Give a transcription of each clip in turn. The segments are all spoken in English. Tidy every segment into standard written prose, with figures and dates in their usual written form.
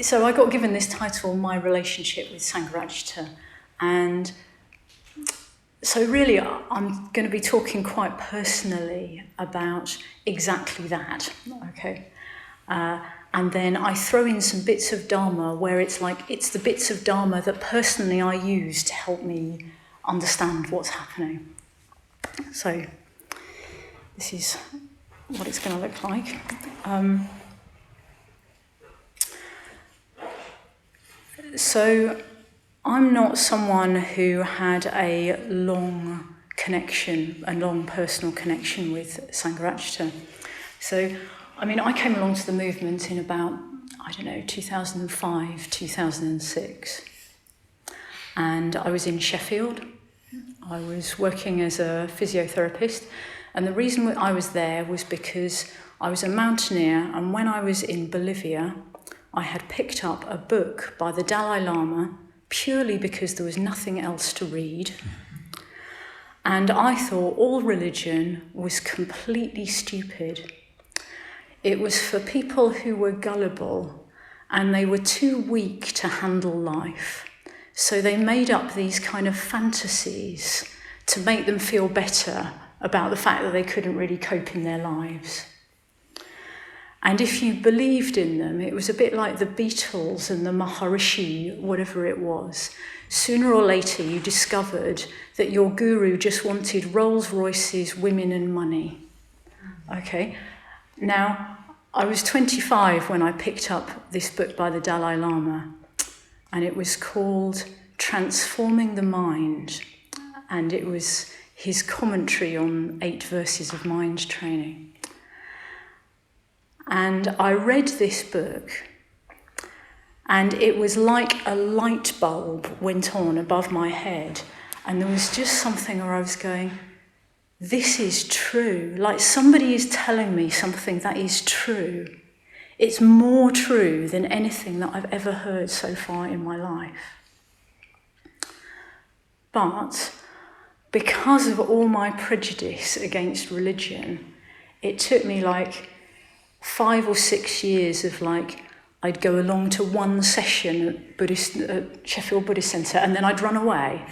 so I got given this title, My Relationship with Sangharakshita, and so really I'm going to be talking quite personally about exactly that, okay? And then I throw in some bits of Dharma where it's the bits of Dharma that personally I use to help me understand what's happening. So this is what it's going to look like. So I'm not someone who had a long personal connection with Sangharakshita. So, I mean, I came along to the movement in about, 2005, 2006. And I was in Sheffield. I was working as a physiotherapist. And the reason I was there was because I was a mountaineer, and when I was in Bolivia, I had picked up a book by the Dalai Lama purely because there was nothing else to read. And I thought all religion was completely stupid. It was for people who were gullible and they were too weak to handle life. So they made up these kind of fantasies to make them feel better about the fact that they couldn't really cope in their lives. And if you believed in them, it was a bit like the Beatles and the Maharishi, whatever it was. Sooner or later, you discovered that your guru just wanted Rolls Royces, women and money. Okay? Now, I was 25 when I picked up this book by the Dalai Lama, and it was called Transforming the Mind, and it was his commentary on 8 verses of mind training. And I read this book, and it was like a light bulb went on above my head, and there was just something where I was going, this is true. Like somebody is telling me something that is true. It's more true than anything that I've ever heard so far in my life. But because of all my prejudice against religion, it took me like 5 or 6 years of I'd go along to one session at Sheffield Buddhist Centre, and then I'd run away.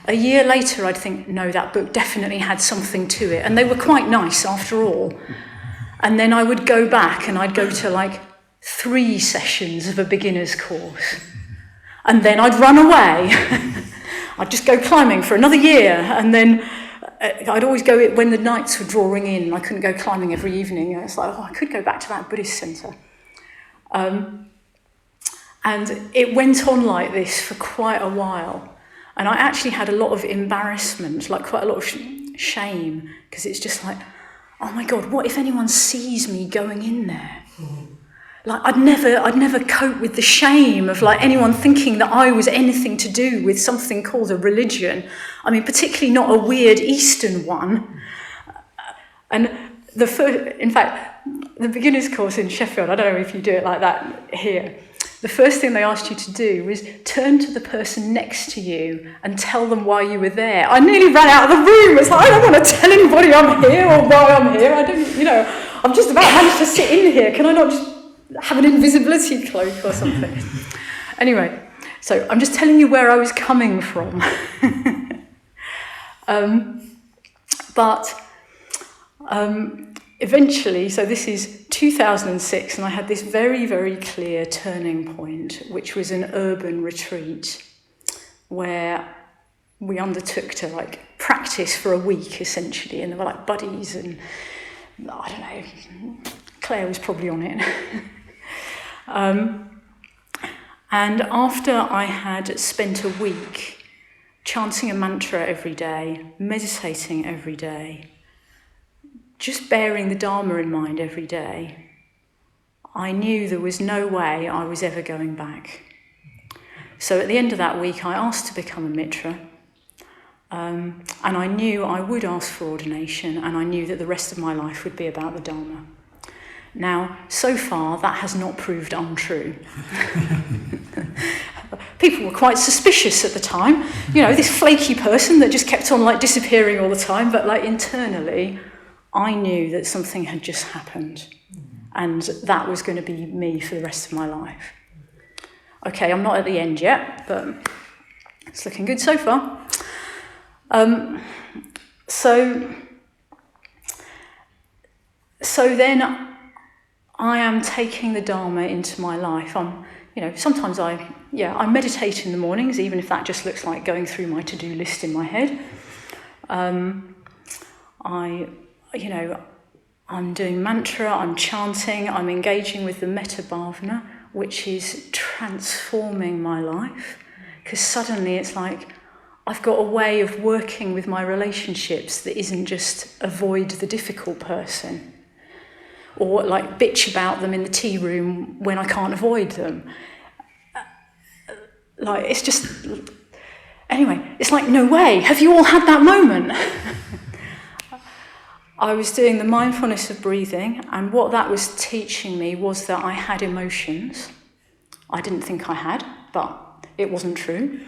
A year later, I'd think, no, that book definitely had something to it. And they were quite nice after all. And then I would go back and I'd go to 3 sessions of a beginner's course. And then I'd run away. I'd just go climbing for another year. And then I'd always go when the nights were drawing in. I couldn't go climbing every evening. And it's I could go back to that Buddhist centre. And it went on like this for quite a while. And I actually had a lot of embarrassment, quite a lot of shame, because it's just oh my God, what if anyone sees me going in there? I'd never cope with the shame of anyone thinking that I was anything to do with something called a religion. I mean, particularly not a weird Eastern one. And in fact, the beginner's course in Sheffield, I don't know if you do it like that here. The first thing they asked you to do was turn to the person next to you and tell them why you were there. I nearly ran out of the room. It's I don't want to tell anybody I'm here or why I'm here. I don't, I've just about managed to sit in here. Can I not just have an invisibility cloak or something? Anyway, so I'm just telling you where I was coming from. Eventually, so this is 2006, and I had this very, very clear turning point, which was an urban retreat where we undertook to practice for a week, essentially, and there were buddies, and I don't know, Claire was probably on it. And after I had spent a week chanting a mantra every day, meditating every day, just bearing the Dharma in mind every day, I knew there was no way I was ever going back. So at the end of that week, I asked to become a Mitra, and I knew I would ask for ordination, and I knew that the rest of my life would be about the Dharma. Now, so far, that has not proved untrue. People were quite suspicious at the time. This flaky person that just kept on disappearing all the time, but internally, I knew that something had just happened, and that was going to be me for the rest of my life. Okay, I'm not at the end yet, but it's looking good so far. So then I am taking the Dharma into my life. Sometimes I meditate in the mornings, even if that just looks like going through my to-do list in my head. I'm doing mantra, I'm chanting, I'm engaging with the metta bhavana, which is transforming my life. Because suddenly it's like I've got a way of working with my relationships that isn't just avoid the difficult person or like bitch about them in the tea room when I can't avoid them. It's like, no way, have you all had that moment? I was doing the mindfulness of breathing, and what that was teaching me was that I had emotions. I didn't think I had, but it wasn't true.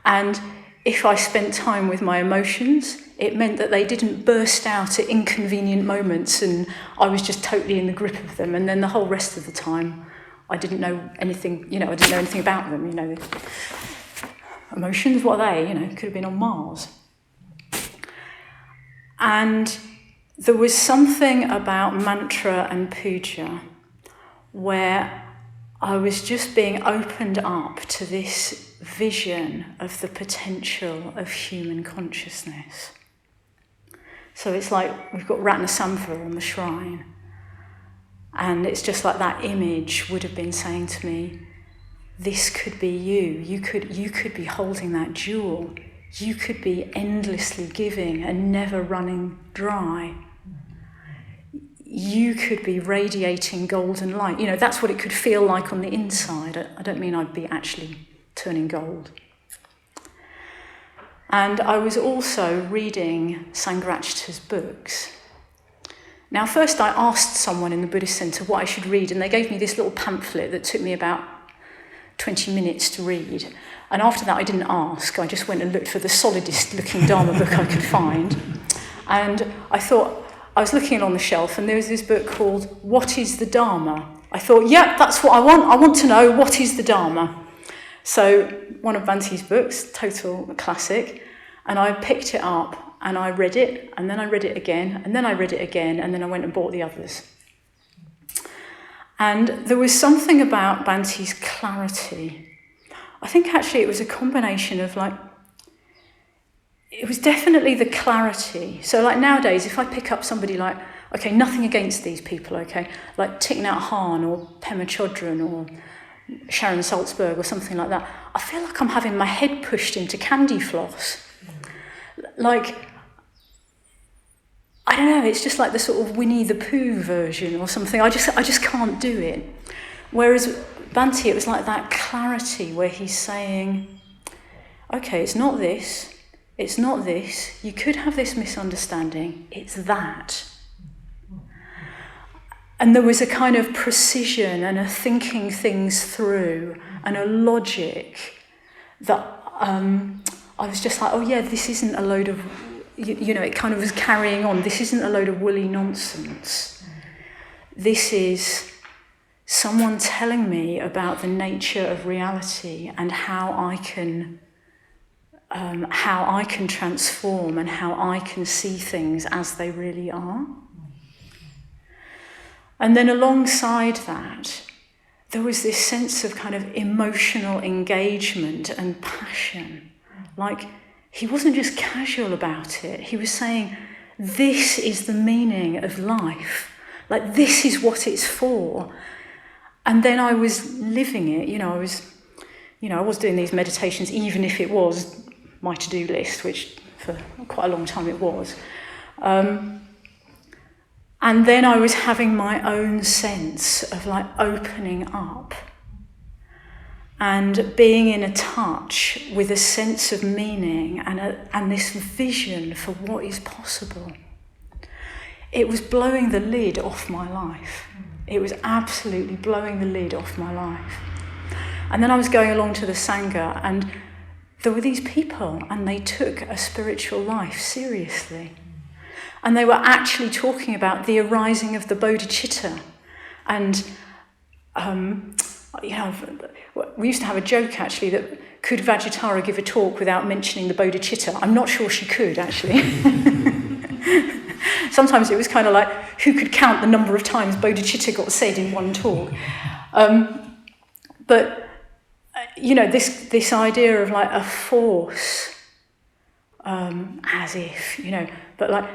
And if I spent time with my emotions, it meant that they didn't burst out at inconvenient moments and I was just totally in the grip of them. And then the whole rest of the time, I didn't know anything, I didn't know anything about them, Emotions, what are they? Could have been on Mars. And there was something about mantra and puja where I was just being opened up to this vision of the potential of human consciousness. So it's like we've got Ratnasamva on the shrine, and it's just like that image would have been saying to me, this could be you. You could be holding that jewel. You could be endlessly giving and never running dry. You could be radiating golden light. That's what it could feel like on the inside. I don't mean I'd be actually turning gold. And I was also reading Sangharakshita's books. Now, first I asked someone in the Buddhist Centre what I should read, and they gave me this little pamphlet that took me about 20 minutes to read. And after that, I didn't ask. I just went and looked for the solidest looking Dharma book I could find. And I thought, I was looking on the shelf, and there was this book called What is the Dharma? I thought, yep, that's what I want. I want to know, what is the Dharma? So one of Bhante's books, total classic, and I picked it up and I read it, and then I read it again, and then I read it again, and then I went and bought the others. And there was something about Bhante's clarity. I think actually it was a combination of it was definitely the clarity. So like nowadays, if I pick up somebody like, okay, nothing against these people, okay, like Thich Nhat Hanh or Pema Chodron or Sharon Salzberg or something like that, I feel like I'm having my head pushed into candy floss. I don't know, it's just like the sort of Winnie the Pooh version or something. I just can't do it. Whereas Bhante, it was like that clarity where he's saying, okay, it's not this, you could have this misunderstanding, it's that. And there was a kind of precision and a thinking things through and a logic that I was just like, oh yeah, this isn't a load of, it kind of was carrying on. This isn't a load of woolly nonsense. This is someone telling me about the nature of reality and how I can transform and how I can see things as they really are. And then alongside that, there was this sense of kind of emotional engagement and passion. Like, he wasn't just casual about it. He was saying, this is the meaning of life. Like, this is what it's for. And then I was living it. I was doing these meditations, even if it was my to-do list, which for quite a long time it was. And then I was having my own sense of opening up and being in a touch with a sense of meaning and this vision for what is possible. It was blowing the lid off my life. It was absolutely blowing the lid off my life. And then I was going along to the Sangha, and there were these people, and they took a spiritual life seriously. And they were actually talking about the arising we used to have a joke, actually, that could Vajratara give a talk without mentioning the bodhicitta? I'm not sure she could, actually. Sometimes it was kind of like, who could count the number of times bodhicitta got said in one talk? But, this idea of like a force, as if, but like,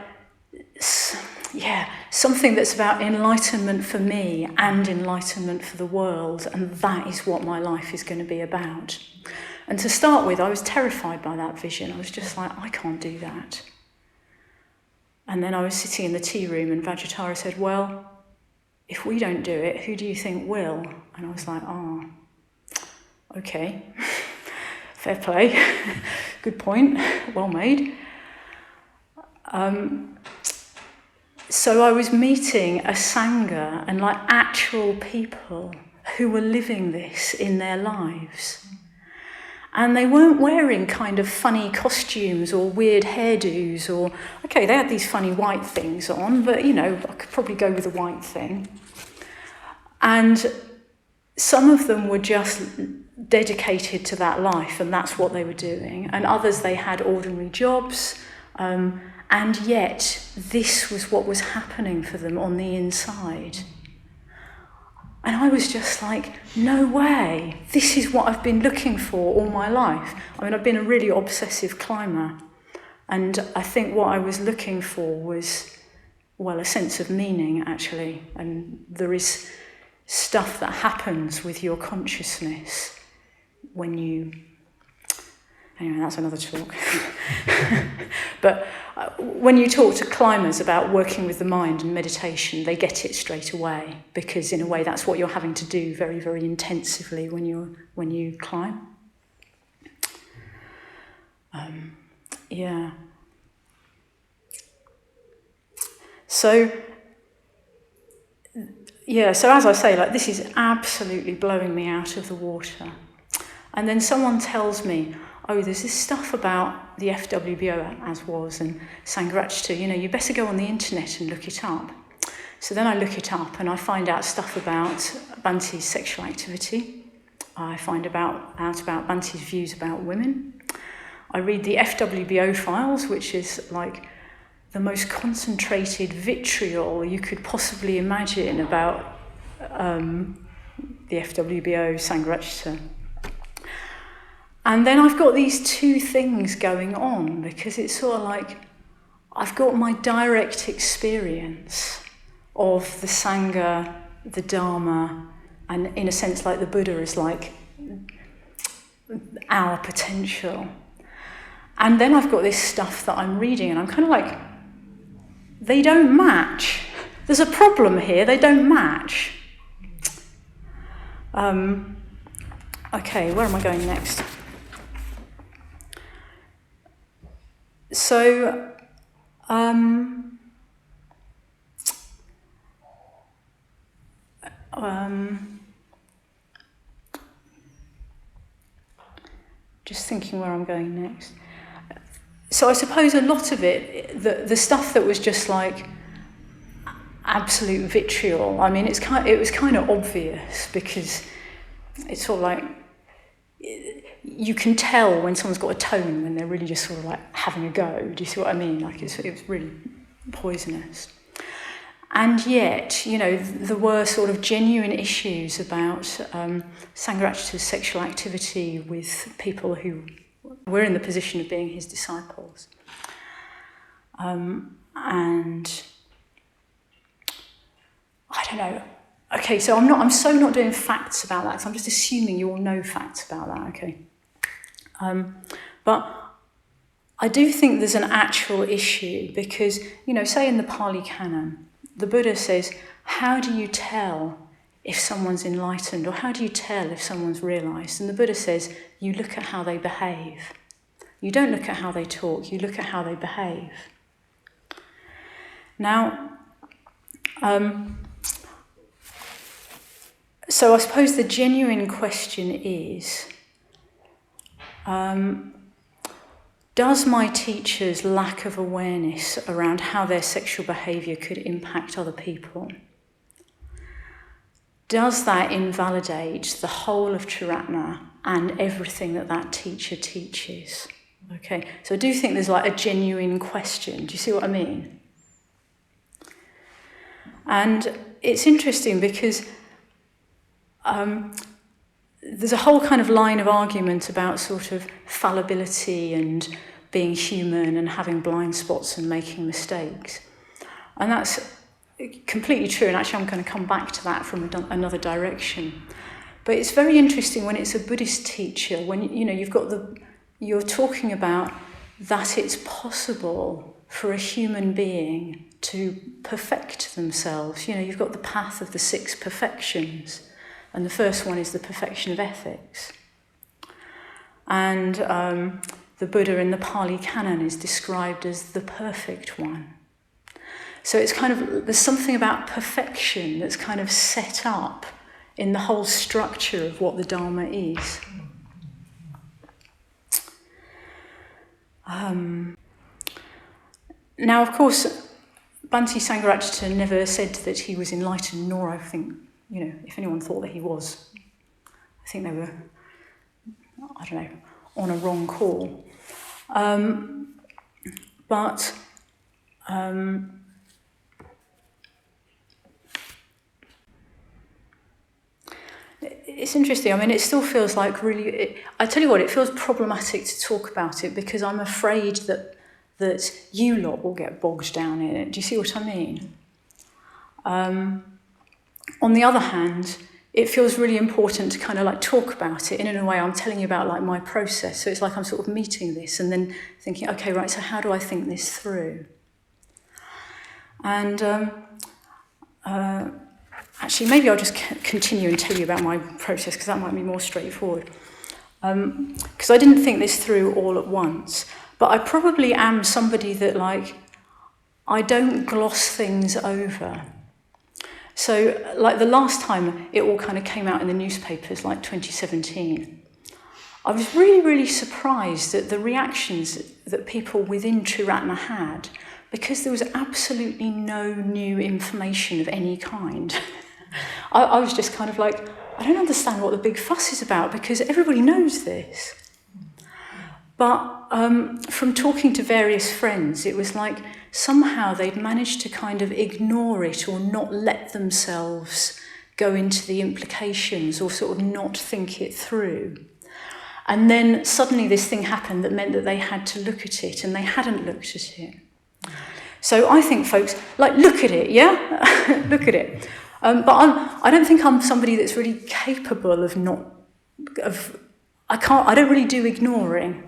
something that's about enlightenment for me and enlightenment for the world, and that is what my life is going to be about. And to start with, I was terrified by that vision. I was just like, I can't do that. And then I was sitting in the tea room and Vajratara said, well, if we don't do it, who do you think will? And I was like, okay, fair play, good point, well made. So I was meeting a Sangha and like actual people who were living this in their lives. And they weren't wearing kind of funny costumes or weird hairdos or, okay, they had these funny white things on, but, I could probably go with a white thing. And some of them were just dedicated to that life, and that's what they were doing. And others, they had ordinary jobs, and yet this was what was happening for them on the inside. And I was just like, no way, this is what I've been looking for all my life. I mean, I've been a really obsessive climber. And I think what I was looking for was, well, a sense of meaning, actually. And there is stuff that happens with your consciousness when you... Anyway, that's another talk. But when you talk to climbers about working with the mind and meditation, they get it straight away, because in a way that's what you're having to do very, very intensively when you climb. So as I say, like, this is absolutely blowing me out of the water. And then someone tells me, oh, there's this stuff about the FWBO, as was, and Sangharakshita, you better go on the internet and look it up. So then I look it up and I find out stuff about Bhante's sexual activity. I find out about Bhante's views about women. I read the FWBO files, which is like the most concentrated vitriol you could possibly imagine about the FWBO, Sangharakshita. And then I've got these two things going on, because it's sort of like I've got my direct experience of the Sangha, the Dharma, and in a sense like the Buddha is like our potential. And then I've got this stuff that I'm reading and I'm kind of like, they don't match. There's a problem here, they don't match. Okay, where am I going next? So, just thinking where I'm going next. So I suppose a lot of it, the stuff that was just like absolute vitriol, I mean, it was kind of obvious, because it's sort of like, you can tell when someone's got a tone when they're really just sort of like having a go. Do you see what I mean? Like it was really poisonous. And yet, there were sort of genuine issues about Sangharakshita's sexual activity with people who were in the position of being his disciples. And I don't know. Okay, so I'm so not doing facts about that, because I'm just assuming you all know facts about that, okay? But I do think there's an actual issue, because, say in the Pali Canon, the Buddha says, how do you tell if someone's enlightened, or how do you tell if someone's realised? And the Buddha says, you look at how they behave. You don't look at how they talk, you look at how they behave. Now, so I suppose the genuine question is, does my teacher's lack of awareness around how their sexual behaviour could impact other people, does that invalidate the whole of Triratna and everything that that teacher teaches? Okay, so I do think there's like a genuine question. Do you see what I mean? And it's interesting because there's a whole kind of line of argument about sort of fallibility and being human and having blind spots and making mistakes. And that's completely true, and actually I'm going to come back to that from another direction. But it's very interesting when it's a Buddhist teacher, when you're talking about that it's possible for a human being to perfect themselves. You've got the path of the 6 perfections, and the first one is the perfection of ethics. And the Buddha in the Pali Canon is described as the perfect one. So it's kind of, there's something about perfection that's kind of set up in the whole structure of what the Dharma is. Now, of course, Bhante Sangharakshita never said that he was enlightened, nor I think, if anyone thought that he was, I think they were, on a wrong call. It's interesting. I mean, it still feels like really... I tell you what, it feels problematic to talk about it because I'm afraid that you lot will get bogged down in it. Do you see what I mean? On the other hand, it feels really important to kind of like talk about it. And in a way, I'm telling you about like my process. So it's like I'm sort of meeting this and then thinking, okay, right, so how do I think this through? And actually, maybe I'll just continue and tell you about my process because that might be more straightforward. Because I didn't think this through all at once. But I probably am somebody that, like, I don't gloss things over. So, like, the last time it all kind of came out in the newspapers, like 2017, I was really, really surprised at the reactions that people within Triratna had, because there was absolutely no new information of any kind. I was just kind of like, I don't understand what the big fuss is about, because everybody knows this. But from talking to various friends, it was like somehow they'd managed to kind of ignore it or not let themselves go into the implications or sort of not think it through. And then suddenly this thing happened that meant that they had to look at it, and they hadn't looked at it. So I think, folks, like, look at it, yeah? Look at it. But I don't think I'm somebody that's really capable of I don't really do ignoring.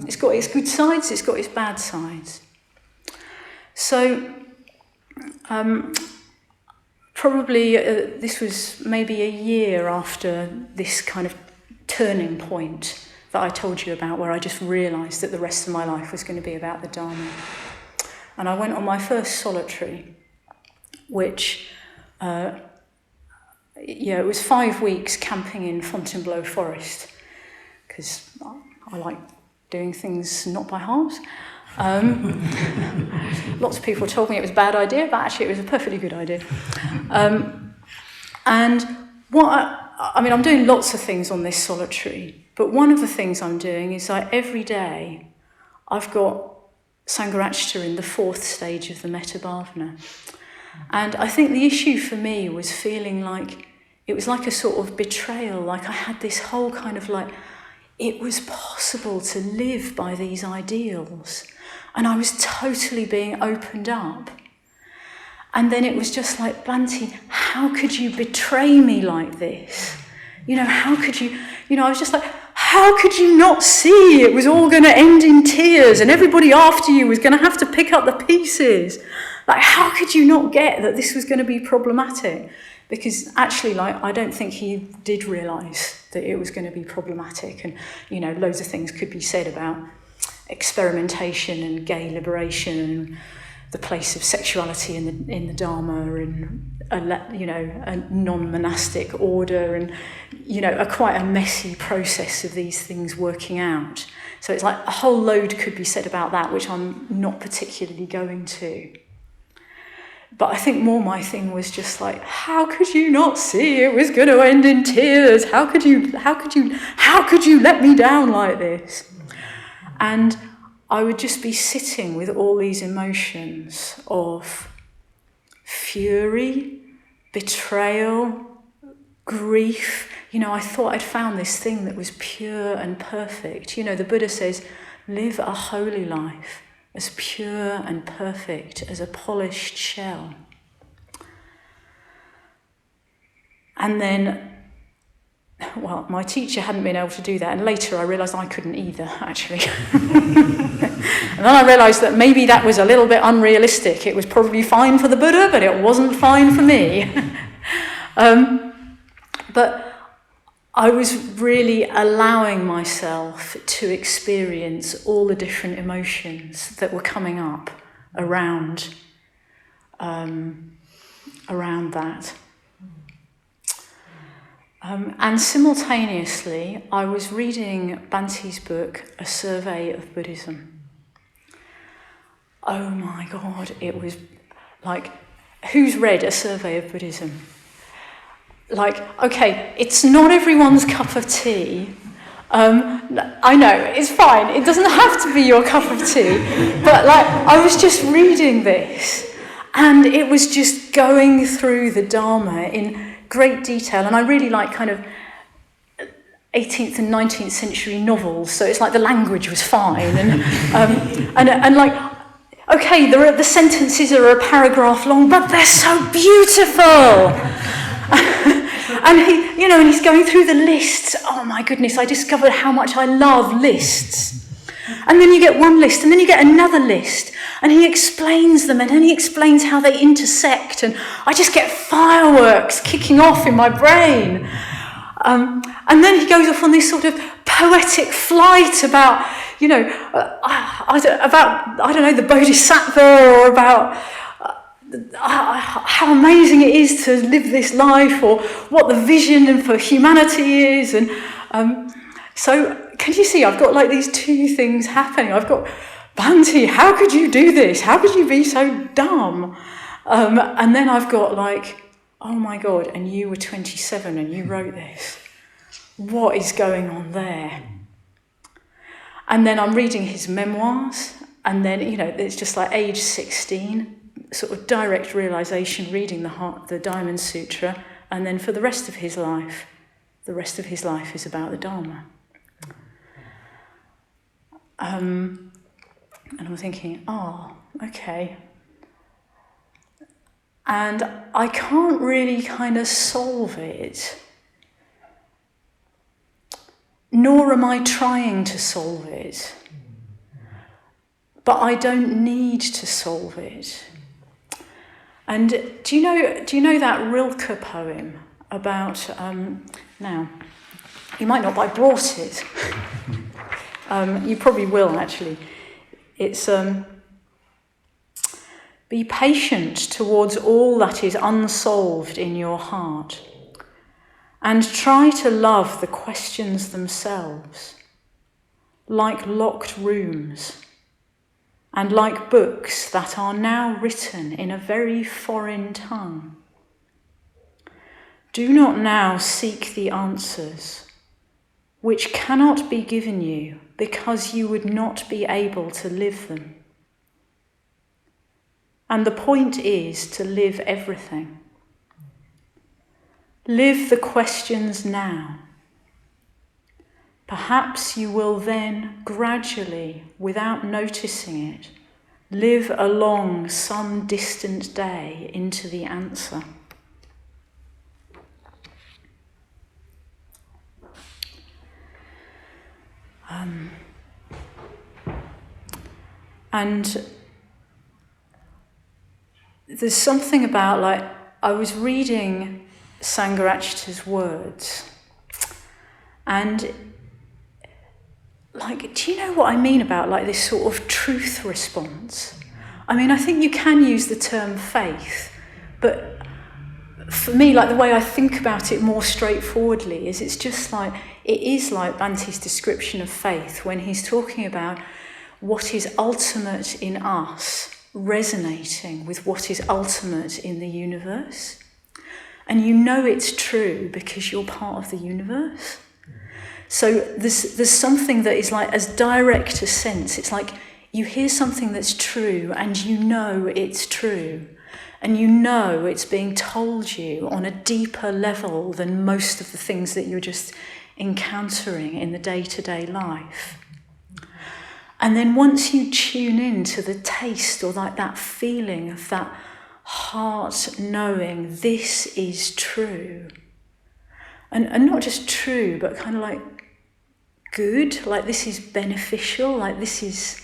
It's got its good sides, it's got its bad sides. So probably this was maybe a year after this kind of turning point that I told you about, where I just realised that the rest of my life was going to be about the Dharma. And I went on my first solitary, which, it was 5 weeks camping in Fontainebleau Forest, because I like doing things not by halves. Lots of people told me it was a bad idea, but actually it was a perfectly good idea. And I'm doing lots of things on this solitary, but one of the things I'm doing is like every day I've got Sangharakshita in the 4th stage of the Metta Bhavana. And I think the issue for me was feeling like it was like a sort of betrayal, like I had this whole kind of like, it was possible to live by these ideals. And I was totally being opened up. And then it was just like, Bhante, how could you betray me like this? How could you, I was just like, how could you not see it was all going to end in tears and everybody after you was going to have to pick up the pieces? Like, how could you not get that this was going to be problematic? Because actually, like, I don't think he did realise that it was going to be problematic. And, loads of things could be said about experimentation and gay liberation and the place of sexuality in the Dharma and, a non-monastic order and, quite a messy process of these things working out. So it's like a whole load could be said about that, which I'm not particularly going to. But I think more my thing was just like, how could you not see it was going to end in tears? How could you let me down like this? And I would just be sitting with all these emotions of fury, betrayal, grief. I thought I'd found this thing that was pure and perfect. The Buddha says, live a holy life, as pure and perfect as a polished shell. And then, my teacher hadn't been able to do that, and later I realised I couldn't either, actually. And then I realised that maybe that was a little bit unrealistic. It was probably fine for the Buddha, but it wasn't fine for me. But I was really allowing myself to experience all the different emotions that were coming up around that. And simultaneously, I was reading Bhante's book, A Survey of Buddhism. Oh my God, it was like, who's read A Survey of Buddhism? Like, okay, it's not everyone's cup of tea. I know, it's fine. It doesn't have to be your cup of tea. But like, I was just reading this, and it was just going through the Dharma in great detail. And I really like kind of 18th and 19th century novels, so it's like the language was fine. And like, okay, the sentences are a paragraph long, but they're so beautiful. And and he's going through the lists. Oh my goodness, I discovered how much I love lists. And then you get one list, and then you get another list, and he explains them, and then he explains how they intersect, and I just get fireworks kicking off in my brain. And then he goes off on this sort of poetic flight about, the Bodhisattva, or about how amazing it is to live this life, or what the vision for humanity is. And so can you see I've got like these two things happening? I've got, Bhante, how could you do this? How could you be so dumb? And then I've got like, oh my God, and you were 27 and you wrote this. What is going on there? And then I'm reading his memoirs, and then, it's just like age 16, sort of direct realisation, reading the Diamond Sutra, and then for the rest of his life is about the Dharma. And I'm thinking, okay. And I can't really kind of solve it, nor am I trying to solve it, but I don't need to solve it. And do you know that Rilke poem about, now, you might not have brought it, you probably will actually. It's, be patient towards all that is unsolved in your heart, and try to love the questions themselves, like locked rooms, and like books that are now written in a very foreign tongue. Do not now seek the answers, which cannot be given you because you would not be able to live them. And the point is to live everything. Live the questions now. Perhaps you will then gradually, without noticing it, live along some distant day into the answer. And there's something about, like, I was reading Sangharakshita's words, and, like, do you know what I mean about, like, this sort of truth response? I mean, I think you can use the term faith, but for me, like, the way I think about it more straightforwardly is it's just like, it is like Bhante's description of faith when he's talking about what is ultimate in us resonating with what is ultimate in the universe. And you know it's true because you're part of the universe. So there's something that is like as direct a sense. It's like you hear something that's true and you know it's true. And you know it's being told you on a deeper level than most of the things that you're just encountering in the day-to-day life. And then once you tune in to the taste or like that feeling of that heart knowing this is true, and not just true, but kind of like good, like this is beneficial, like this is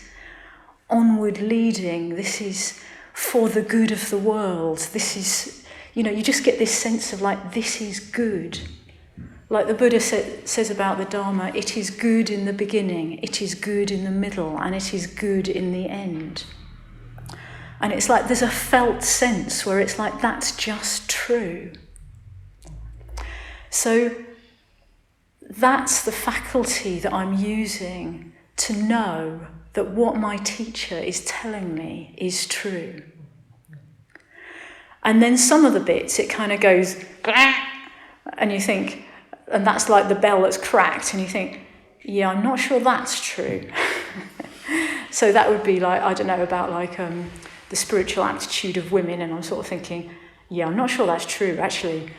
onward leading, this is for the good of the world, this is, you just get this sense of like this is good. Like the Buddha says about the Dharma, it is good in the beginning, it is good in the middle, and it is good in the end. And it's like there's a felt sense where it's like that's just true. So that's the faculty that I'm using to know that what my teacher is telling me is true. And then some of the bits, it kind of goes, and you think, and that's like the bell that's cracked, and you think, yeah, I'm not sure that's true. So that would be like, I don't know, about like the spiritual aptitude of women, and I'm sort of thinking, yeah, I'm not sure that's true, actually.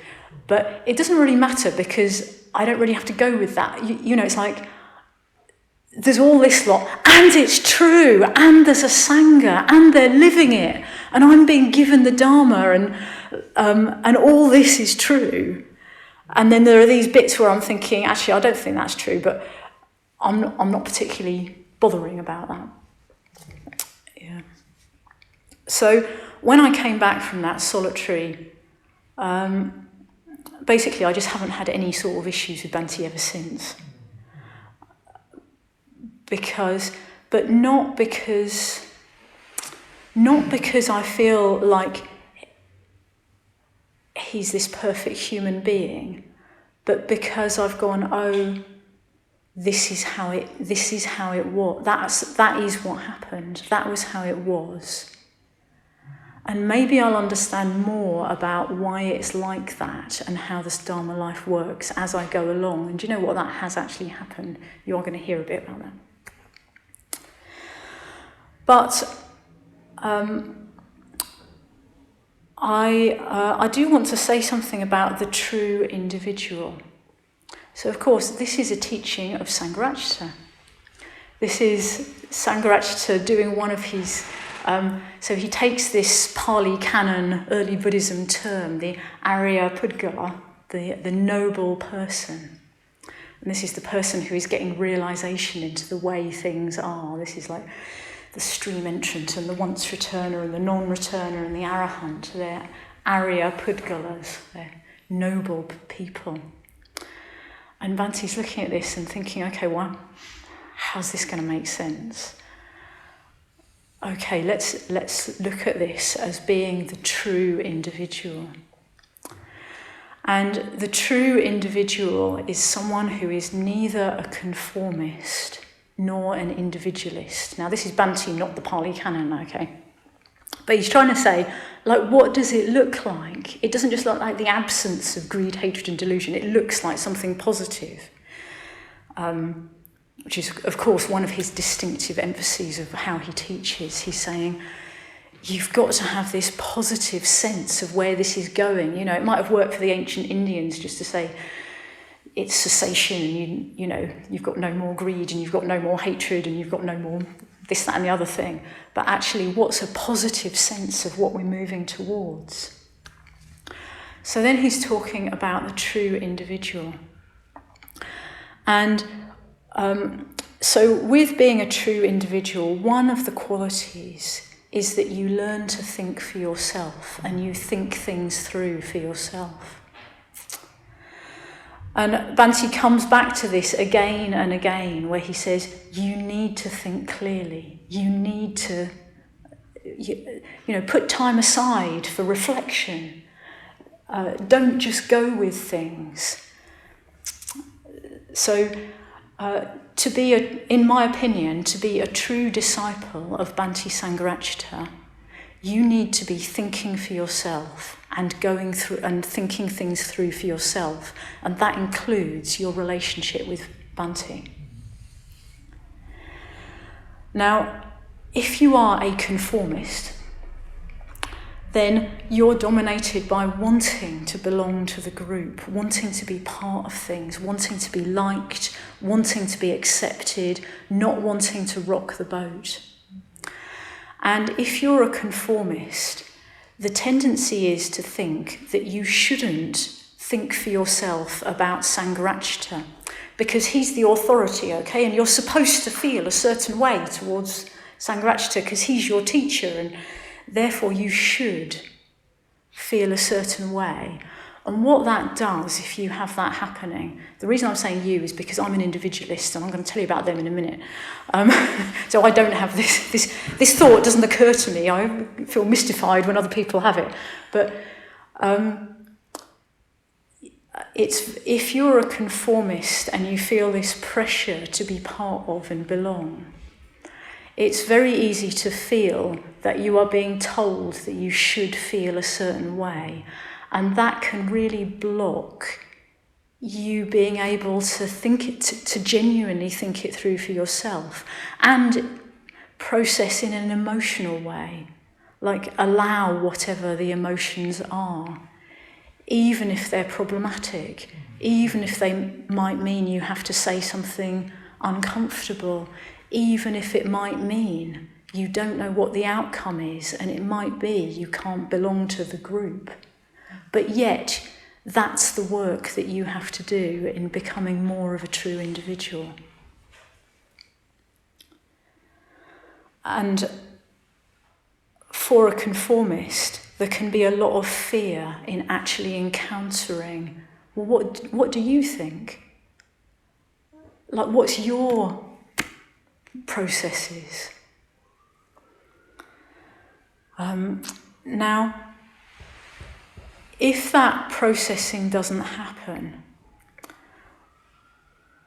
But it doesn't really matter because I don't really have to go with that. It's like, there's all this lot, and it's true, and there's a Sangha, and they're living it, and I'm being given the Dharma, and all this is true. And then there are these bits where I'm thinking, actually, I don't think that's true, but I'm not particularly bothering about that. Yeah. So when I came back from that solitary, basically I just haven't had any sort of issues with Bhante ever since. But not because I feel like he's this perfect human being, but because I've gone, oh, this is how it was. That is what happened. That was how it was. And maybe I'll understand more about why it's like that and how this Dharma life works as I go along. And do you know what? That has actually happened. You are going to hear a bit about that. But I do want to say something about the true individual. So, of course, this is a teaching of Sangharakshita. This is Sangharakshita doing one of his... so he takes this Pali Canon early Buddhism term, the Arya Pudgala, the noble person. And this is the person who is getting realization into the way things are. This is like the stream entrant and the once returner and the non-returner and the arahant. They're Arya Pudgalas, they're noble people. And Bhante's looking at this and thinking, okay, well, how's this going to make sense? Okay, let's look at this as being the true individual. And the true individual is someone who is neither a conformist nor an individualist. Now, this is Bhante, not the Pali Canon, okay? But he's trying to say, like, what does it look like? It doesn't just look like the absence of greed, hatred, and delusion. It looks like something positive, which is, of course, one of his distinctive emphases of how he teaches. He's saying, you've got to have this positive sense of where this is going. It might have worked for the ancient Indians just to say, it's cessation, and you've got no more greed, and you've got no more hatred, and you've got no more this, that, and the other thing. But actually, what's a positive sense of what we're moving towards? So then he's talking about the true individual. And so with being a true individual, one of the qualities is that you learn to think for yourself, and you think things through for yourself. And Bhante comes back to this again and again, where he says, you need to think clearly. You need to, put time aside for reflection. Don't just go with things. So, in my opinion, to be a true disciple of Bhante Sangharakshita You need to be thinking for yourself and going through and thinking things through for yourself. And that includes your relationship with Bhante. Now, if you are a conformist, then you're dominated by wanting to belong to the group, wanting to be part of things, wanting to be liked, wanting to be accepted, not wanting to rock the boat. And if you're a conformist, the tendency is to think that you shouldn't think for yourself about Sangharakshita, because he's the authority, okay? And you're supposed to feel a certain way towards Sangharakshita because he's your teacher, and therefore you should feel a certain way. And what that does, if you have that happening, the reason I'm saying you is because I'm an individualist, and I'm going to tell you about them in a minute. So I don't have this thought doesn't occur to me. I feel mystified when other people have it. But it's if you're a conformist and you feel this pressure to be part of and belong, it's very easy to feel that you are being told that you should feel a certain way. And that can really block you being able to think it, to genuinely think it through for yourself and process in an emotional way, like allow whatever the emotions are, even if they're problematic, even if they might mean you have to say something uncomfortable, even if it might mean you don't know what the outcome is, and it might be you can't belong to the group. But yet, that's the work that you have to do in becoming more of a true individual. And for a conformist, there can be a lot of fear in actually encountering, well, what do you think? Like, what's your processes? Now, if that processing doesn't happen,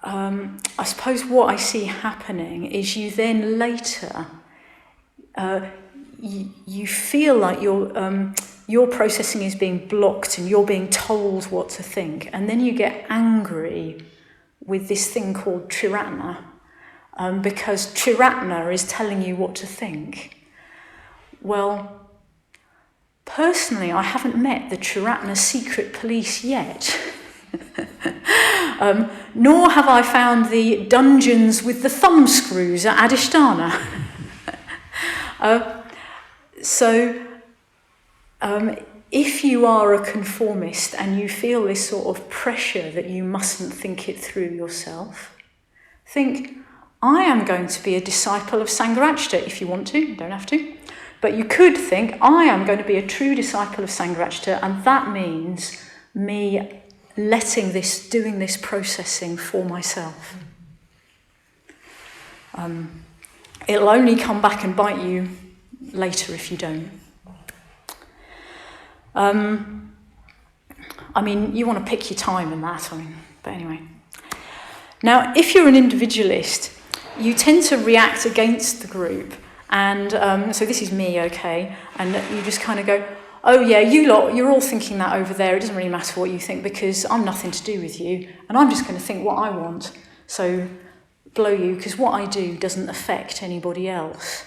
I suppose what I see happening is you then later, you feel like your processing is being blocked and you're being told what to think, and then you get angry with this thing called Triratna, because Triratna is telling you what to think. Well, personally, I haven't met the Triratna secret police yet. Nor have I found the dungeons with the thumbscrews at Adhisthana. If you are a conformist and you feel this sort of pressure that you mustn't think it through yourself, think, I am going to be a disciple of Sangharakshita if you want to, you don't have to. But you could think, I am going to be a true disciple of Sangharakshita, and that means me doing this processing for myself. It'll only come back and bite you later if you don't. You want to pick your time in that, but anyway. Now, if you're an individualist, you tend to react against the group. And so this is me, okay? And you just kind of go, oh yeah, you lot, you're all thinking that over there. It doesn't really matter what you think because I'm nothing to do with you. And I'm just going to think what I want. So blow you, because what I do doesn't affect anybody else.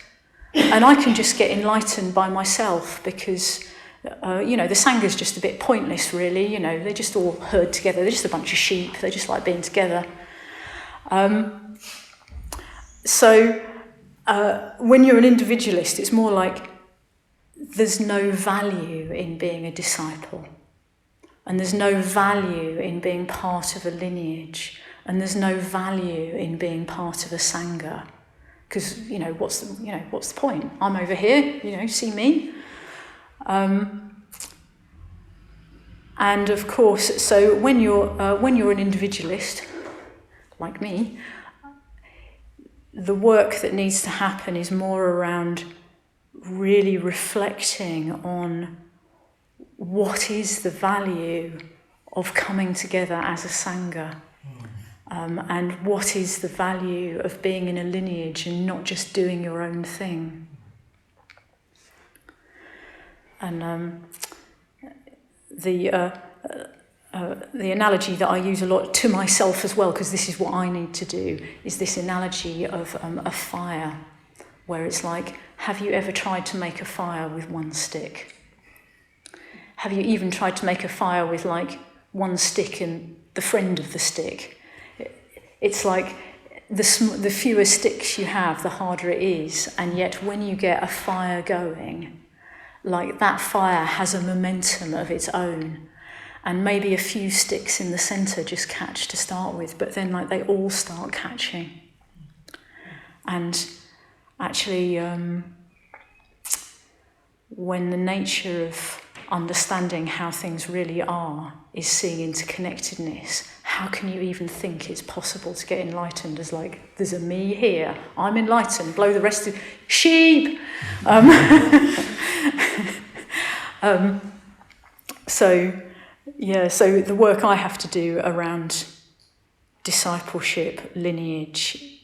And I can just get enlightened by myself because, the Sangha's just a bit pointless, really. They're just all herd together. They're just a bunch of sheep. They just like being together. When you're an individualist, it's more like there's no value in being a disciple, and there's no value in being part of a lineage, and there's no value in being part of a Sangha, because what's the point? I'm over here, see me. And of course, so when you're an individualist, like me, the work that needs to happen is more around really reflecting on what is the value of coming together as a Sangha, and what is the value of being in a lineage and not just doing your own thing. And the analogy that I use a lot to myself as well, because this is what I need to do, is this analogy of a fire, where it's like, have you ever tried to make a fire with one stick? Have you even tried to make a fire with like one stick and the friend of the stick? It's like the fewer sticks you have, the harder it is. And yet when you get a fire going, like that fire has a momentum of its own. And maybe a few sticks in the centre just catch to start with, but then like they all start catching. And actually, when the nature of understanding how things really are is seeing interconnectedness, how can you even think it's possible to get enlightened as like, there's a me here, I'm enlightened, blow the rest of sheep. So the work I have to do around discipleship, lineage,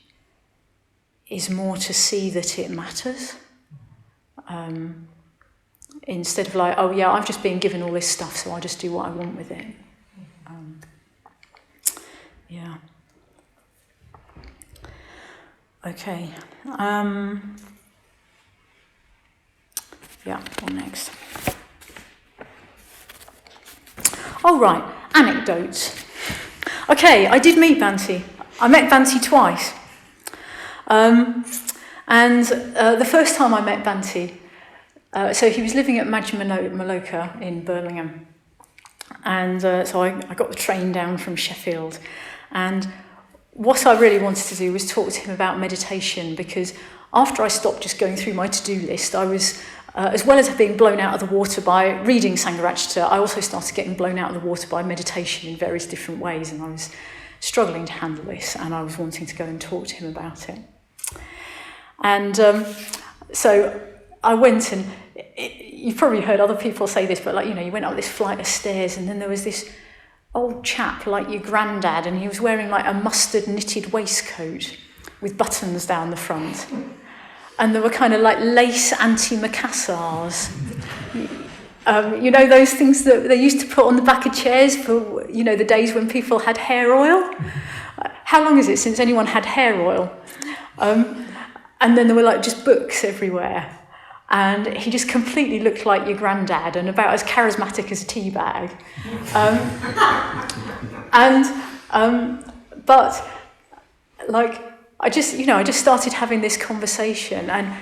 is more to see that it matters. Instead of like, oh yeah, I've just been given all this stuff, so I'll just do what I want with it. Okay. What next? Oh right, anecdotes. Okay, I did meet Bhante. I met Bhante twice. And the first time I met Bhante, so he was living at Majma Maloka in Birmingham. And so I got the train down from Sheffield. And what I really wanted to do was talk to him about meditation, because after I stopped just going through my to-do list, I was, as well as being blown out of the water by reading Sangharakshita, I also started getting blown out of the water by meditation in various different ways. And I was struggling to handle this, and I was wanting to go and talk to him about it. And so I went, and you've probably heard other people say this, but like, you know, you went up this flight of stairs, and then there was this old chap like your granddad, and he was wearing like a mustard knitted waistcoat with buttons down the front. And there were kind of like lace antimacassars. You know, those things that they used to put on the back of chairs for, you know, the days when people had hair oil? How long is it since anyone had hair oil? And then there were like just books everywhere. And he just completely looked like your granddad and about as charismatic as a tea bag. But like, I just started having this conversation, and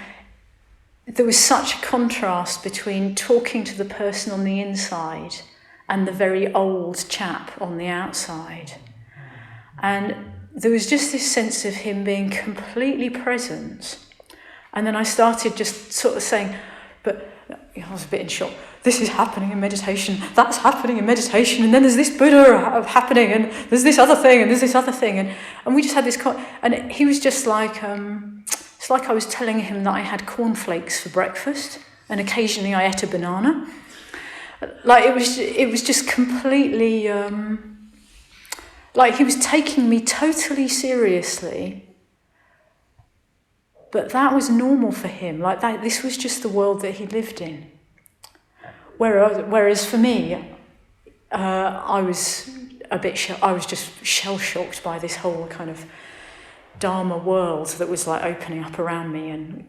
there was such a contrast between talking to the person on the inside and the very old chap on the outside. And there was just this sense of him being completely present. And then I started just sort of saying, but I was a bit in shock. This is happening in meditation, that's happening in meditation, and then there's this Buddha happening, and there's this other thing, and there's this other thing. And we just had this, and he was just like, it's like I was telling him that I had cornflakes for breakfast, and occasionally I ate a banana. Like it was just completely, like he was taking me totally seriously. But that was normal for him. Like that, this was just the world that he lived in. Whereas for me, I was just shell-shocked by this whole kind of Dharma world that was like opening up around me, and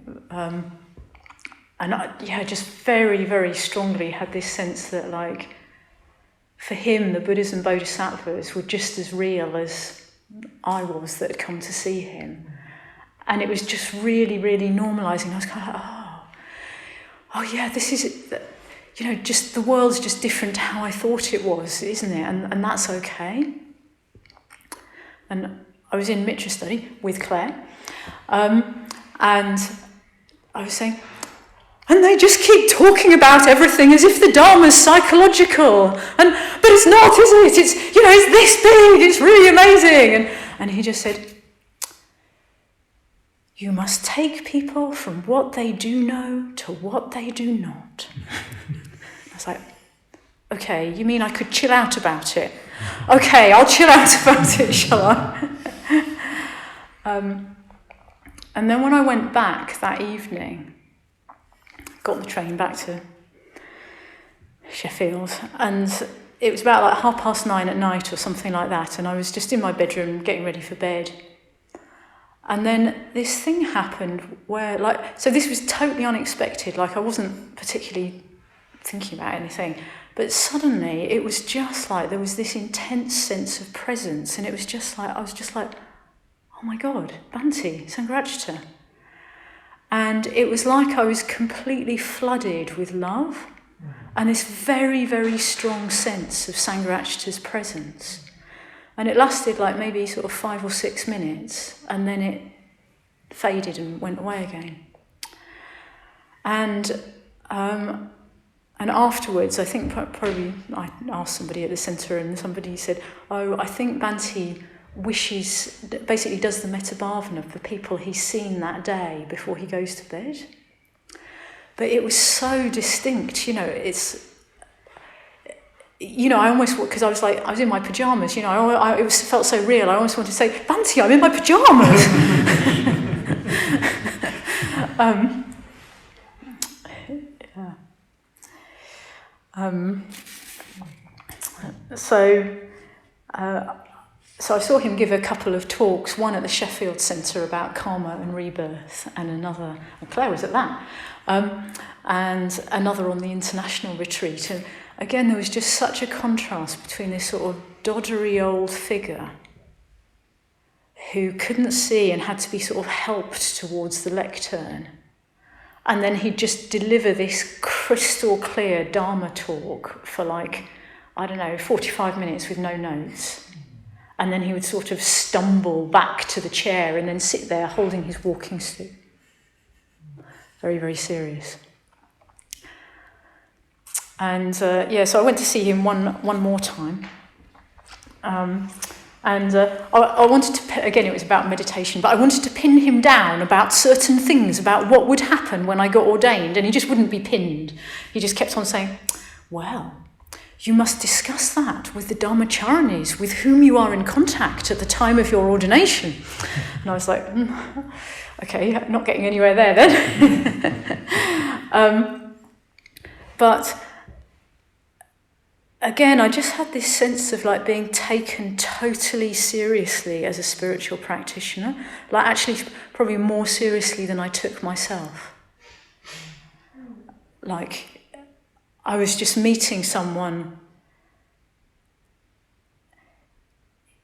I just very, very strongly had this sense that like, for him, the Buddhas and Bodhisattvas were just as real as I was that had come to see him. And it was just really, really normalising. I was kind of like, oh yeah, this is, you know, just the world's just different to how I thought it was, isn't it? And that's okay. And I was in Maitrisiddhi with Claire, and I was saying, and they just keep talking about everything as if the Dharma's psychological, but it's not, is it? It's, you know, it's this big, it's really amazing. And he just said, you must take people from what they do know to what they do not. I was like, okay, you mean I could chill out about it? Okay, I'll chill out about it, shall I? And then when I went back that evening, got the train back to Sheffield, and it was about like 9:30 at night or something like that, and I was just in my bedroom getting ready for bed. And then this thing happened where, so this was totally unexpected, I wasn't particularly thinking about anything, but suddenly it was just like there was this intense sense of presence, and it was just like, I was just like, oh my God, Bhante, Sangharakshita. And it was like I was completely flooded with love and this very, very strong sense of Sangharakshita's presence. And it lasted maybe sort of 5 or 6 minutes, and then it faded and went away again. And afterwards, I think probably I asked somebody at the centre, and somebody said, oh, I think Bhante basically does the metabhavana for people he's seen that day before he goes to bed. But it was so distinct, I almost, because I was in my pyjamas, it felt so real. I almost wanted to say, Bhante, I'm in my pyjamas. So I saw him give a couple of talks, one at the Sheffield Centre about karma and rebirth, and another, and Claire was at that, and another on the international retreat. And again, there was just such a contrast between this sort of doddery old figure who couldn't see and had to be sort of helped towards the lectern. And then he'd just deliver this crystal clear Dharma talk for 45 minutes with no notes. And then he would sort of stumble back to the chair and then sit there holding his walking stick. Very, very serious. And so I went to see him one more time. I wanted to, again, it was about meditation, but I wanted to pin him down about certain things, about what would happen when I got ordained, and he just wouldn't be pinned. He just kept on saying, well, you must discuss that with the Dharmacharanis with whom you are in contact at the time of your ordination. And I was like, okay, not getting anywhere there then. But again, I just had this sense of being taken totally seriously as a spiritual practitioner, actually probably more seriously than I took myself. I was just meeting someone.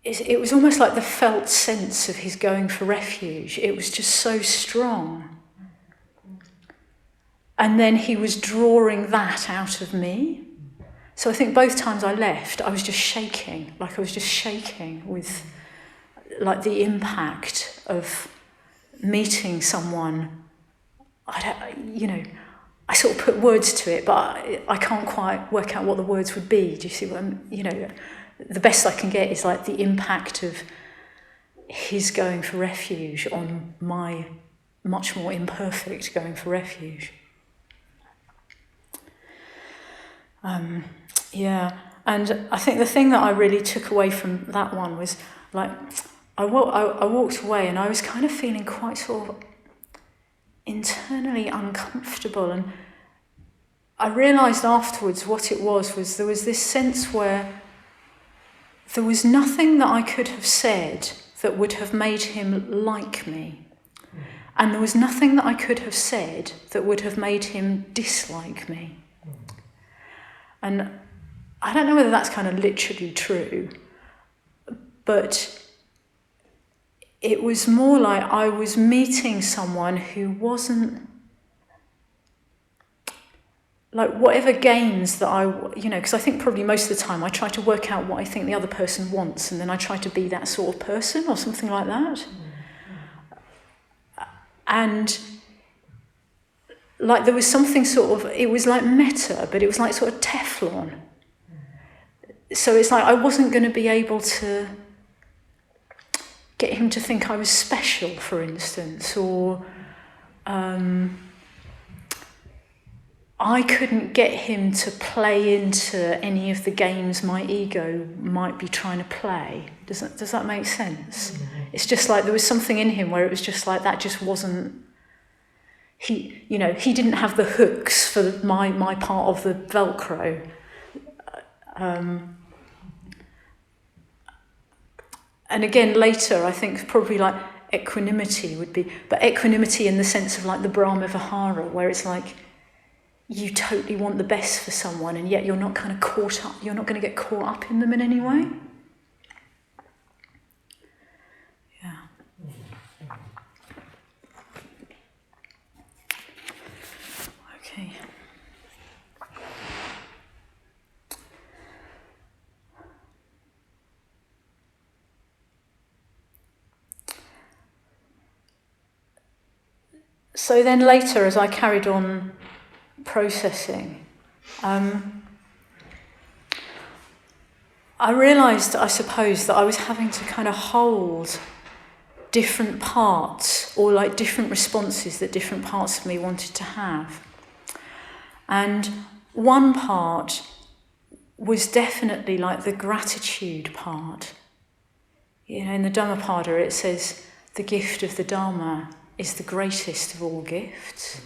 It was almost like the felt sense of his going for refuge. It was just so strong. And then he was drawing that out of me. So I think both times I left, I was just shaking. I was just shaking with the impact of meeting someone. I sort of put words to it, but I can't quite work out what the words would be. Do you see what I'm, the best I can get is the impact of his going for refuge on my much more imperfect going for refuge. And I think the thing that I really took away from that one was I walked away and I was kind of feeling quite sort of internally uncomfortable, and I realised afterwards what it was there was this sense where there was nothing that I could have said that would have made him like me, and there was nothing that I could have said that would have made him dislike me. And I don't know whether that's kind of literally true, but it was more like I was meeting someone who wasn't, whatever gains that because I think probably most of the time I try to work out what I think the other person wants, and then I try to be that sort of person or something like that. And there was something sort of, it was like metta, but it was sort of Teflon. So it's I wasn't going to be able to get him to think I was special, for instance, or I couldn't get him to play into any of the games my ego might be trying to play. Does that make sense? Mm-hmm. It's just there was something in him where it was just that just wasn't, he didn't have the hooks for my part of the Velcro. And again, later, I think probably like equanimity would be, but equanimity in the sense of like the Brahma Vihara, where it's like you totally want the best for someone, and yet you're not kind of caught up, you're not going to get caught up in them in any way. Yeah. Okay. So then later, as I carried on processing, I realised, I suppose, that I was having to kind of hold different parts, or like different responses that different parts of me wanted to have. And one part was definitely like the gratitude part. In the Dhammapada it says, the gift of the Dharma is the greatest of all gifts.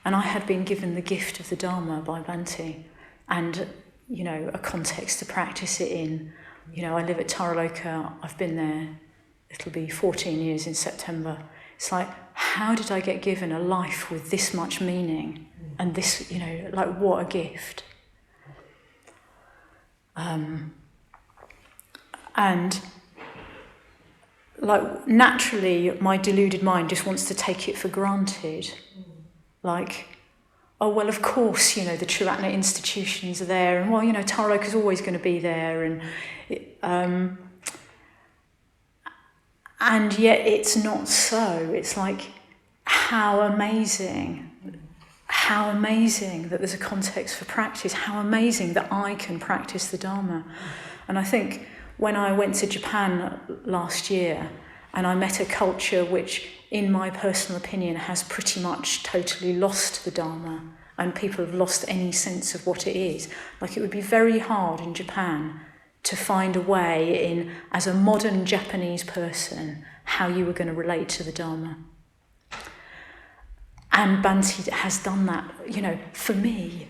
And I had been given the gift of the Dharma by Bhante, and, a context to practice it in. I live at Taraloka, I've been there, it'll be 14 years in September. It's like, how did I get given a life with this much meaning? And this, like, what a gift. And like, naturally, my deluded mind just wants to take it for granted. Like, oh, well, of course, the Triratna institutions are there, and, well, Taraloka's always going to be there, and yet it's not so. It's like, how amazing that there's a context for practice, how amazing that I can practice the Dharma. And I think when I went to Japan last year, and I met a culture which, in my personal opinion, has pretty much totally lost the Dharma, and people have lost any sense of what it is. Like, it would be very hard in Japan to find a way as a modern Japanese person, how you were going to relate to the Dharma. And Bhante has done that, for me.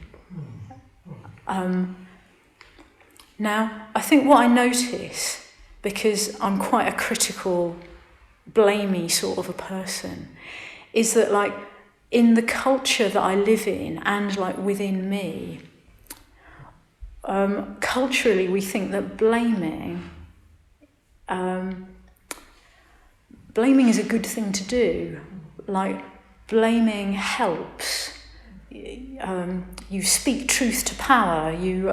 Now, I think what I notice, because I'm quite a critical, blamey sort of a person, is that, like, in the culture that I live in, and like within me, culturally we think that blaming is a good thing to do. Like, blaming helps. You speak truth to power. You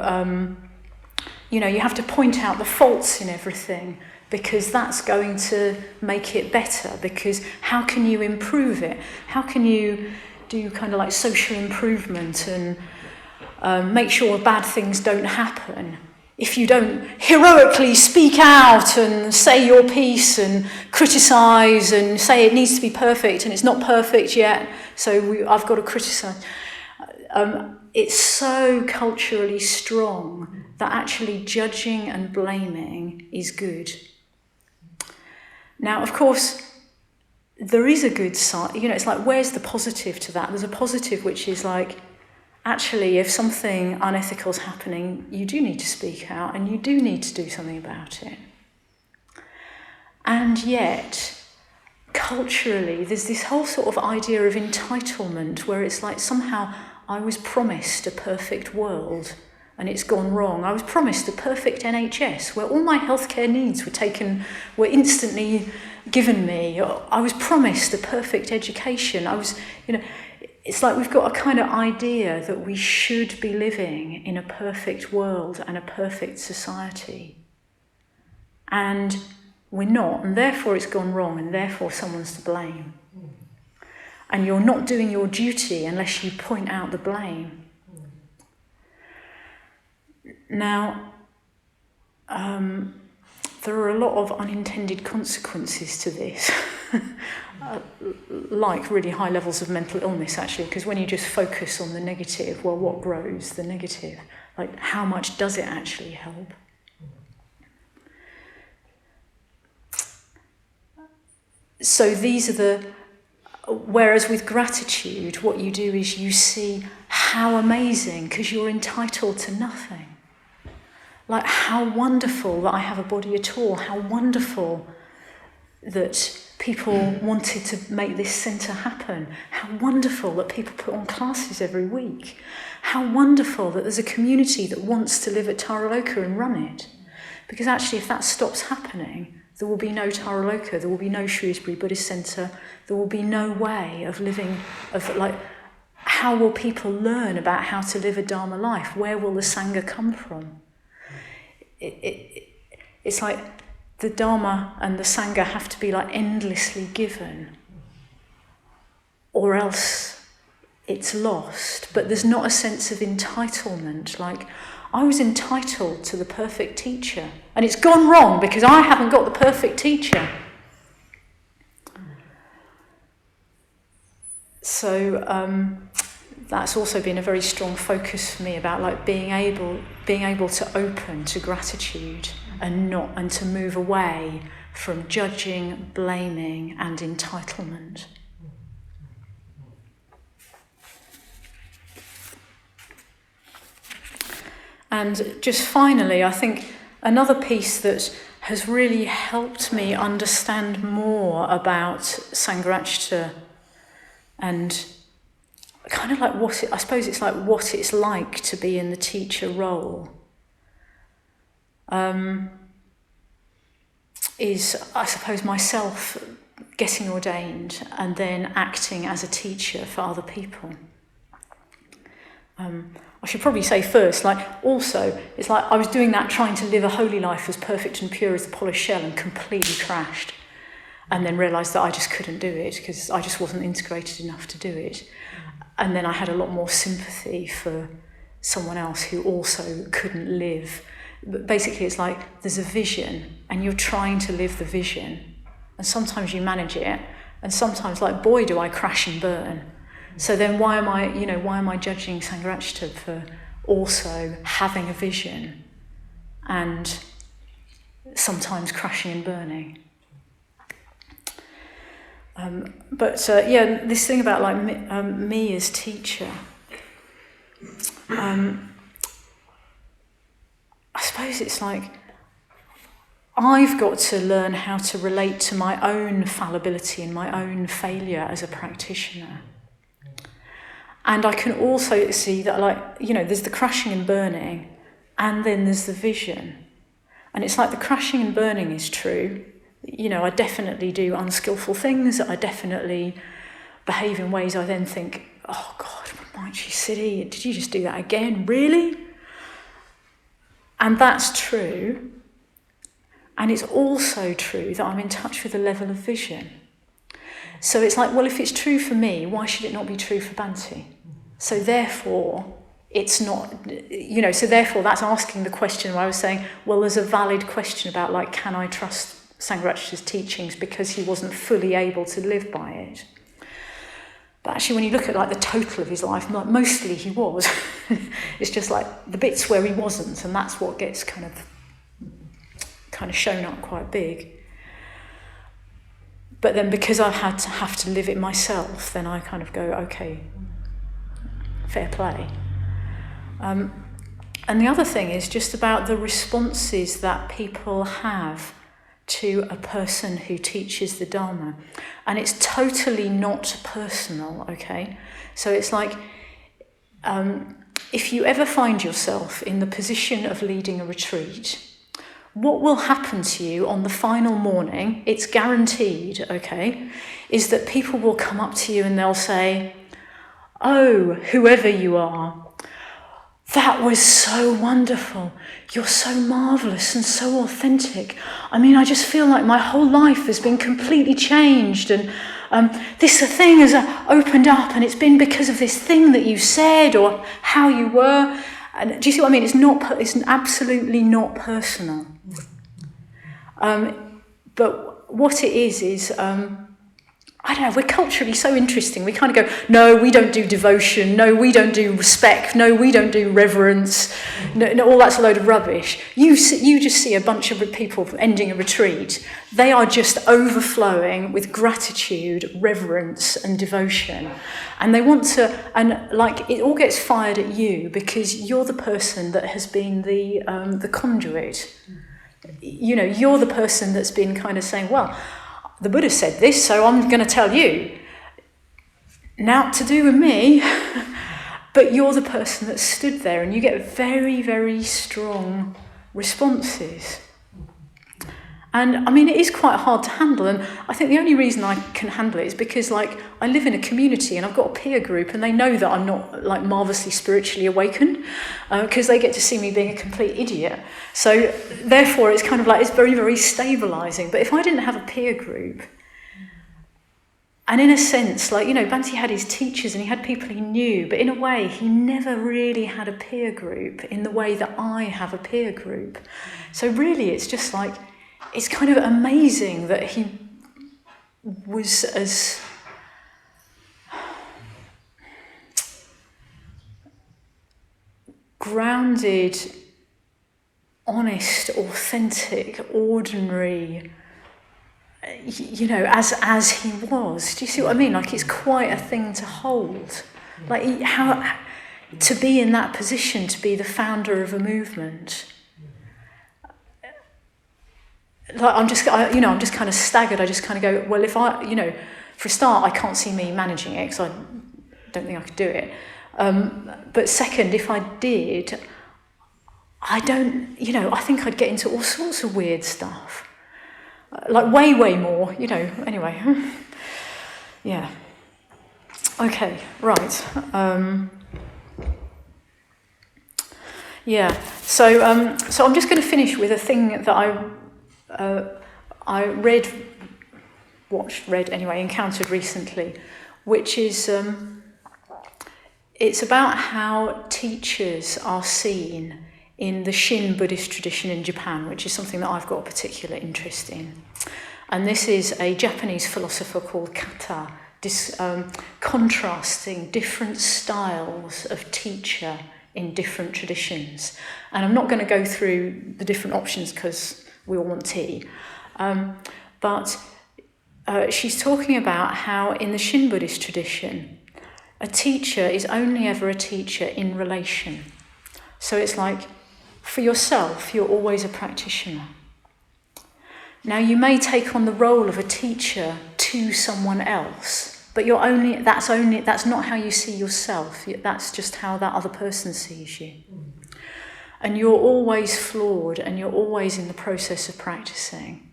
have to point out the faults in everything, because that's going to make it better. Because how can you improve it? How can you do kind of like social improvement and make sure bad things don't happen if you don't heroically speak out and say your piece and criticise and say it needs to be perfect and it's not perfect yet, so I've got to criticise. It's so culturally strong that actually judging and blaming is good. Now, of course, there is a good side. It's like, where's the positive to that? There's a positive which is like, actually, if something unethical is happening, you do need to speak out and you do need to do something about it. And yet, culturally, there's this whole sort of idea of entitlement where it's like, somehow I was promised a perfect world and it's gone wrong. I was promised a perfect NHS where all my healthcare needs were instantly given me. I was promised a perfect education. It's like we've got a kind of idea that we should be living in a perfect world and a perfect society. And we're not, and therefore it's gone wrong, and therefore someone's to blame. And you're not doing your duty unless you point out the blame. Now, there are a lot of unintended consequences to this, like really high levels of mental illness, actually, because when you just focus on the negative, well, what grows? The negative. Like, how much does it actually help? So these are Whereas with gratitude, what you do is you see how amazing, because you're entitled to nothing. Like, how wonderful that I have a body at all, how wonderful that people wanted to make this centre happen, how wonderful that people put on classes every week, how wonderful that there's a community that wants to live at Taraloka and run it. Because actually, if that stops happening, there will be no Taraloka, there will be no Shrewsbury Buddhist Centre, there will be no way of living, how will people learn about how to live a Dharma life? Where will the Sangha come from? It's like the Dharma and the Sangha have to be like endlessly given, or else it's lost. But there's not a sense of entitlement, like, I was entitled to the perfect teacher, and it's gone wrong because I haven't got the perfect teacher. So that's also been a very strong focus for me about like being able to open to gratitude and to move away from judging, blaming, and entitlement. And just finally, I think another piece that has really helped me understand more about Sangharakshita and kind of like I suppose it's like what it's like to be in the teacher role, is, I suppose, myself getting ordained and then acting as a teacher for other people. I should probably say first, like, also, it's like I was doing that trying to live a holy life as perfect and pure as the polished shell and completely crashed. And then realised that I just couldn't do it because I just wasn't integrated enough to do it. And then I had a lot more sympathy for someone else who also couldn't live. But basically, it's like there's a vision and you're trying to live the vision. And sometimes you manage it. And sometimes, like, boy, do I crash and burn. So then why am I judging Sangharakshita for also having a vision and sometimes crashing and burning? This thing about like me as teacher, I suppose it's like I've got to learn how to relate to my own fallibility and my own failure as a practitioner. And I can also see that, like, there's the crashing and burning, and then there's the vision. And it's like the crashing and burning is true. I definitely do unskillful things. I definitely behave in ways I then think, oh God, Maitrisiddhi, did you just do that again? Really? And that's true. And it's also true that I'm in touch with a level of vision. So it's like, well, if it's true for me, why should it not be true for Bhante? So therefore, it's not, so therefore that's asking the question where I was saying, well, there's a valid question about, like, can I trust Sangharakshita's teachings because he wasn't fully able to live by it? But actually, when you look at like the total of his life, mostly he was. It's just like the bits where he wasn't, and that's what gets kind of shown up quite big. But then because I've had to have to live it myself, then I kind of go, okay, fair play. And the other thing is just about the responses that people have to a person who teaches the Dharma. And it's totally not personal, okay? So it's like, if you ever find yourself in the position of leading a retreat, what will happen to you on the final morning, it's guaranteed, okay, is that people will come up to you and they'll say, oh, whoever you are, that was so wonderful. You're so marvellous and so authentic. I mean, I just feel like my whole life has been completely changed, and this thing has opened up, and it's been because of this thing that you said or how you were. And do you see what I mean? It's absolutely not personal. But what it is I I don't know, we're culturally so interesting. We kind of go, no, we don't do devotion. No, we don't do respect. No, we don't do reverence. No, all that's a load of rubbish. You just see a bunch of people ending a retreat. They are just overflowing with gratitude, reverence and devotion. And they want to, and like it all gets fired at you because you're the person that has been the conduit. You know, you're the person that's been kind of saying, well, the Buddha said this, so I'm going to tell you. Now to do with me, but you're the person that stood there and you get very, very strong responses. And I mean, it is quite hard to handle. And I think the only reason I can handle it is because like I live in a community and I've got a peer group and they know that I'm not like marvellously spiritually awakened because they get to see me being a complete idiot. So therefore it's kind of like, it's very, very stabilising. But if I didn't have a peer group, and in a sense, like, you know, Bhante had his teachers and he had people he knew, but in a way, he never really had a peer group in the way that I have a peer group. So really, it's just like, it's kind of amazing that he was as grounded, honest, authentic, ordinary, you know, as he was. Do you see what I mean? Like, it's quite a thing to hold. Like, how to be in that position, to be the founder of a movement. Like, I'm just kind of staggered. I just kind of go, well, if I, you know, for a start, I can't see me managing it because I don't think I could do it. But second, if I did, I don't, you know, I think I'd get into all sorts of weird stuff. Like way, way more, you know, anyway. Yeah. Okay, right. Yeah, so I'm just going to finish with a thing that I encountered recently, which is it's about how teachers are seen in the Shin Buddhist tradition in Japan, which is something that I've got a particular interest in. And this is a Japanese philosopher called Kata, contrasting different styles of teacher in different traditions. And I'm not going to go through the different options because we all want tea. But she's talking about how in the Shin Buddhist tradition, a teacher is only ever a teacher in relation. So it's like, for yourself, you're always a practitioner. Now, you may take on the role of a teacher to someone else, but that's not how you see yourself. That's just how that other person sees you. And you're always flawed and you're always in the process of practicing.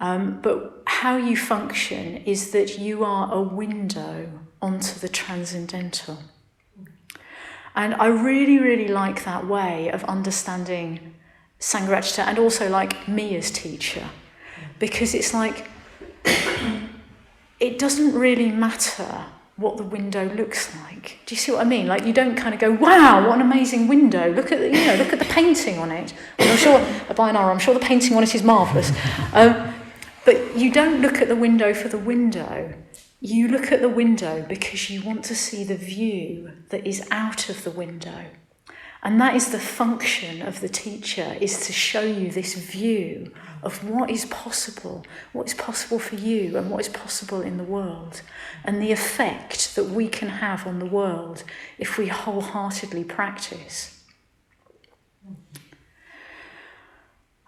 But how you function is that you are a window onto the transcendental. And I really, really like that way of understanding Sangharakshita and also like me as teacher. Because it's like, it doesn't really matter what the window looks like. Do you see what I mean? Like, you don't kind of go, wow, what an amazing window. Look at the painting on it. I'm sure the painting on it is marvellous. But you don't look at the window for the window. You look at the window because you want to see the view that is out of the window. And that is the function of the teacher, is to show you this view of what is possible for you and what is possible in the world, and the effect that we can have on the world if we wholeheartedly practice.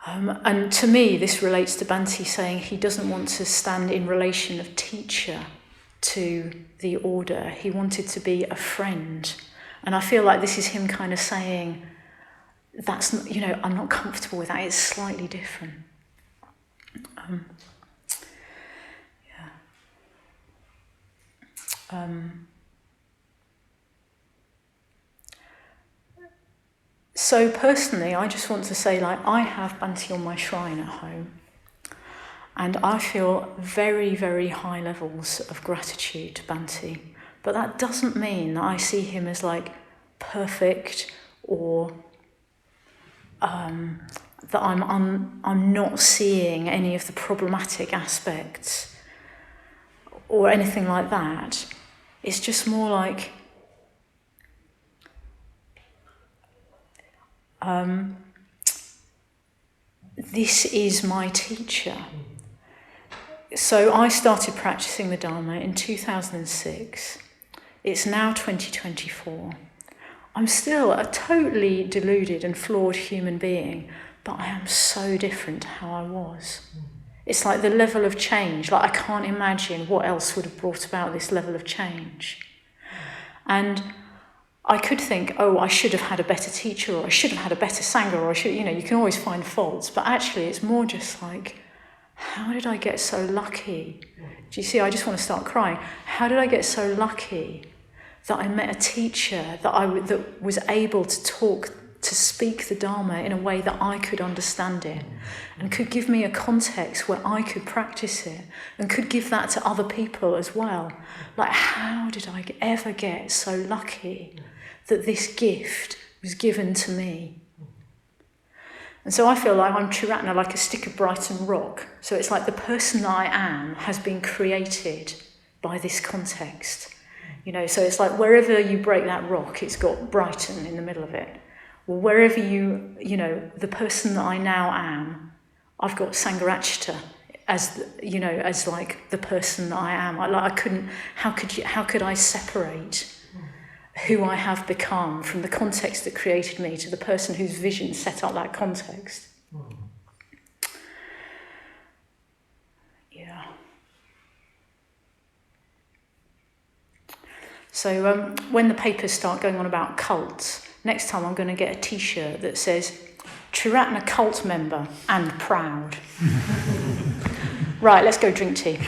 And to me, this relates to Bhante saying he doesn't want to stand in relation of teacher to the order. He wanted to be a friend. And I feel like this is him kind of saying, that's not, I'm not comfortable with that. It's slightly different. So personally, I just want to say, I have Bhante on my shrine at home. And I feel very, very high levels of gratitude to Bhante. But that doesn't mean that I see him as perfect or that I'm not seeing any of the problematic aspects. or anything like that. It's just more like this is my teacher. So I started practicing the Dharma in 2006. It's now 2024. I'm still a totally deluded and flawed human being, but I am so different to how I was. It's like the level of change, like I can't imagine what else would have brought about this level of change. And I could think, oh, I should have had a better teacher, or I should have had a better Sangha, or I should, you can always find faults, but actually it's more just like, how did I get so lucky? Do you see, I just want to start crying. How did I get so lucky that I met a teacher that was able to speak the Dharma in a way that I could understand it, and could give me a context where I could practice it, and could give that to other people as well. Like, how did I ever get so lucky that this gift was given to me? And so I feel like I'm Triratna, like a stick of Brighton rock. So it's like the person that I am has been created by this context. So it's like wherever you break that rock, it's got Brighton in the middle of it. Well, wherever the person that I now am, I've got Sangharakshita as like the person that I am. How could I separate who I have become from the context that created me to the person whose vision set up that context? Yeah. So when the papers start going on about cults, next time I'm going to get a T-shirt that says, Triratna cult member and proud. Right, let's go drink tea.